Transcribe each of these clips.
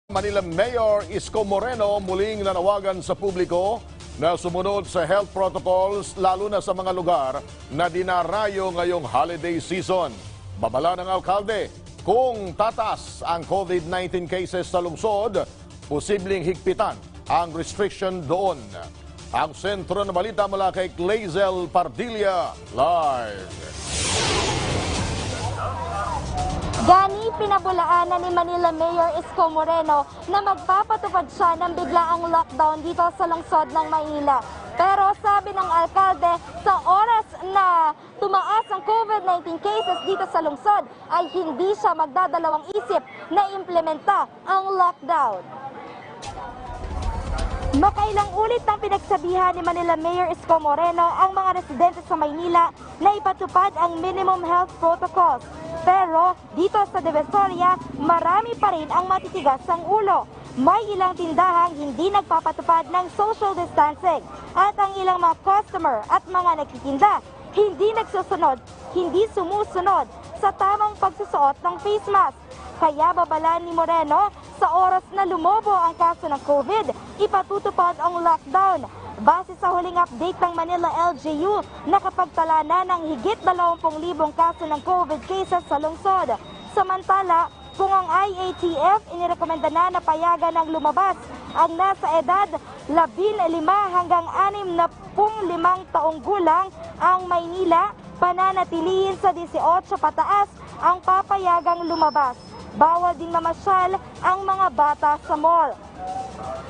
Manila Mayor Isko Moreno muling nanawagan sa publiko na sumunod sa health protocols lalo na sa mga lugar na dinarayo ngayong holiday season. Babala ng alkalde, kung tatas ang COVID-19 cases sa lungsod, posibleng higpitan ang restriction doon. Ang sentro ng balita mula kay Clazel Pardilla, live. Gani, pinabulaanan ni Manila Mayor Isko Moreno na magpapatupad siya ng biglaang lockdown dito sa lungsod ng Maynila. Pero sabi ng alkalde, sa oras na tumaas ang COVID-19 cases dito sa lungsod, ay hindi siya magdadalawang isip na implementa ang lockdown. Makailang ulit ng pinagsabihan ni Manila Mayor Isko Moreno ang mga residente sa Maynila na ipatupad ang minimum health protocols. Pero dito sa Divisoria, marami pa rin ang matitigas ang ulo. May ilang tindahang hindi nagpapatupad ng social distancing at ang ilang mga customer at mga nagtitinda hindi sumusunod sa tamang pagsusuot ng face mask. Kaya babalaan ni Moreno, sa oras na lumobo ang kaso ng COVID, ipatutupad ang lockdown. Base sa huling update ng Manila LGU, nakapagtala na ng higit 20,000 kaso ng COVID cases sa lungsod. Samantala, kung ang IATF inirekomenda na payagan ng lumabas ang nasa edad 15 hanggang 65 taong gulang, ang Maynila pananatilihin sa 18 pataas ang papayagang lumabas. Bawal ding mamasyal ang mga bata sa mall.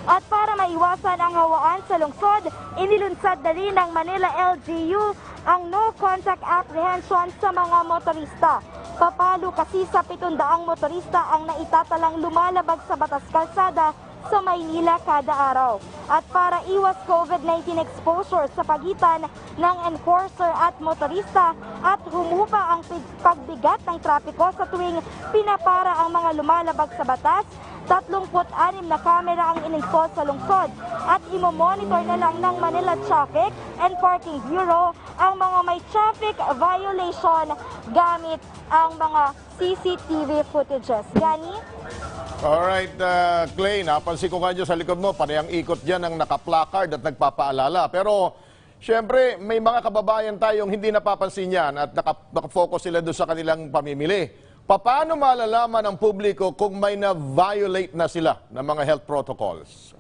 At para maiwasan ang hawaan sa lungsod, inilunsad na rin ng Manila LGU ang no contact apprehension sa mga motorista. Papalo kasi sa 700 motorista ang naitatalang lumalabag sa batas kalsada sa Maynila kada araw. At para iwas COVID-19 exposure sa pagitan ng enforcer at motorista at humupa ang pagbigat ng trapiko sa tuwing pinapara ang mga lumalabag sa batas, 36 na kamera ang in-install sa lungsod at imomonitor na lang ng Manila Traffic and Parking Bureau ang mga may traffic violation gamit ang mga CCTV footages. Gani? Alright, Clay, napansin ko nga dyan sa likod mo, parehang ikot dyan ang naka-placard at nagpapaalala. Pero, syempre, may mga kababayan tayong hindi napapansin yan at nakafocus sila doon sa kanilang pamimili. Paano malalaman ng publiko kung may na-violate na sila ng mga health protocols?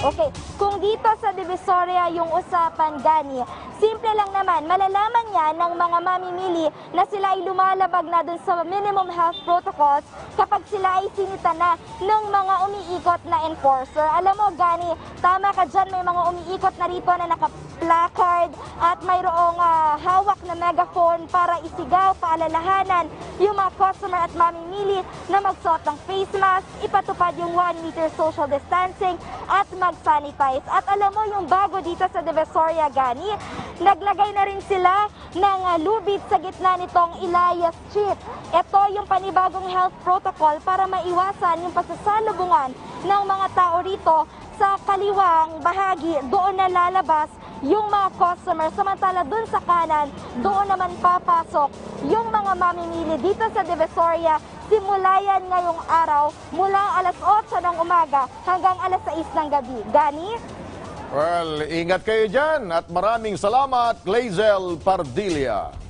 Okay, kung dito sa Divisoria yung usapan, Gani, simple lang naman, malalaman niya ng mga mamimili na sila ay lumalabag na dun sa minimum health protocols kapag sila ay sinita na ng mga umiikot na enforcer. Alam mo, Gani, tama ka dyan, may mga umiikot na rito na naka-placard at mayroong hawak na megaphone para isigaw, paalalahanan yung mga customer at mamimili na magsuot ng face mask, ipatupad yung 1 meter social distancing at mag-sanitize. At alam mo yung bago dito sa Divisoria, Gani, naglagay na rin sila ng lubid sa gitna nitong Elias Street. Ito yung panibagong health protocol para maiwasan yung pagsasalubungan ng mga tao rito sa kaliwang bahagi. Doon na lalabas yung mga customer, samantala doon sa kanan, doon naman papasok yung mga mamimili dito sa Divisoria. Simula yan ngayong araw mula alas 8 ng umaga hanggang alas 6 ng gabi. Gani? Well, ingat kayo dyan at maraming salamat, Clazel Pardilla.